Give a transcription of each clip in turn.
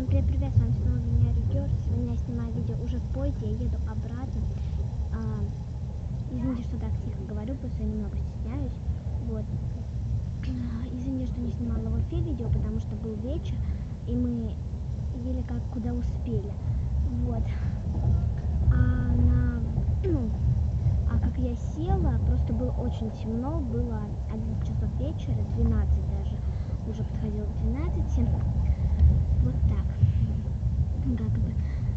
Всем привет, с вами снова меня Ридер. Сегодня я снимаю видео уже в поезде, я еду обратно. Извините, что так тихо говорю, просто я немного стесняюсь. Вот. Извините, что не снимала в эфире видео, потому что был вечер, и мы еле как куда успели. Вот. Как я села, просто было очень темно, было 11 часов вечера, 12 даже, уже подходило к 12. Вот так. Как бы.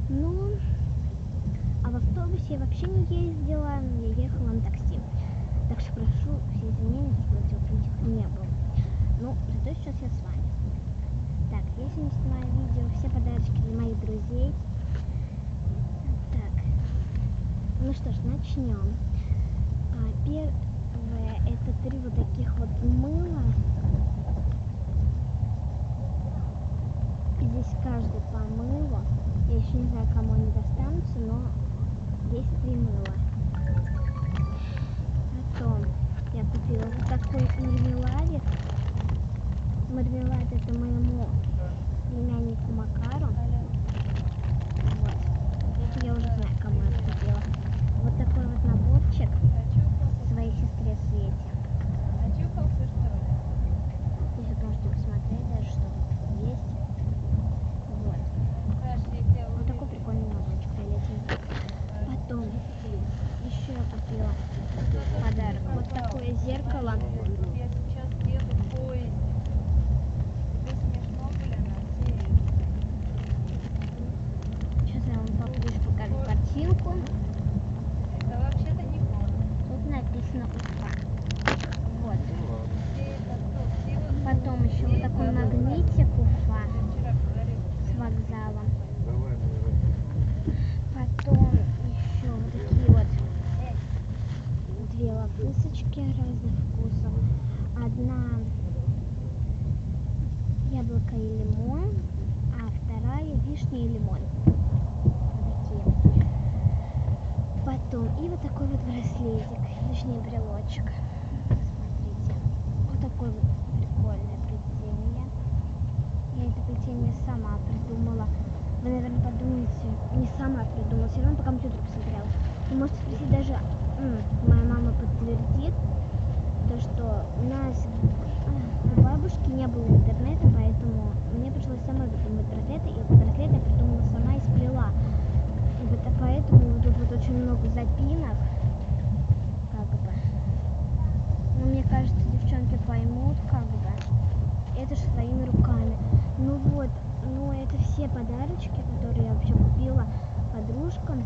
Ну, а в автобусе я вообще не ездила, я ехала на такси. Так что прошу все извинения, что видео не было. Ну, зато сейчас я с вами. Так, я сегодня снимаю видео, все подарочки для моих друзей. Так, ну что ж, начнем. Первое, это 3 вот таких вот мыла. Здесь каждый по мылу. Я еще не знаю, кому они достанутся, но есть 3 мыла. Потом я купила вот такой мармеладик. Мармелад это моему племяннику Макару. Вот. Это я уже знаю, кому я купила. Вот такой вот наборчик своей сестре Свете. Здесь вот можете посмотреть даже, что тут есть. Вот. Вот такой прикольный наборчик фиолетовый. Потом еще я купила подарок. Вот такое зеркало. Сейчас я вам поближе покажу картинку. Тут написано Уфа. Вот. Потом еще вот такой магнитик Уфа с вокзала. Потом еще вот такие вот 2 лопусочки разных вкусов. Одна яблоко и лимон, а вторая вишня и лимон. Вот такие. Потом и вот такой вот браслетик, точнее брелочек. Смотрите, вот такой вот прикольное плетение. Я это плетение сама придумала. Вы, наверное, подумаете, не сама придумала, все равно по компьютеру посмотрела. Вы можете спросить даже, моя мама подтвердит, то, что у нас у бабушки не было интернета, поэтому мне пришлось самой придумать браслеты, и браслет я придумала сама и сплела. И вот поэтому тут вот очень много запинок, как бы. Но мне кажется, девчонки поймут, как бы. Это же своими руками. Ну вот, ну это все подарочки, которые я вообще купила подружкам.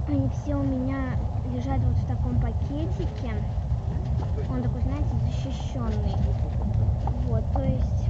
Они все у меня лежат вот в таком пакетике. Он такой, знаете, защищенный. Вот, то есть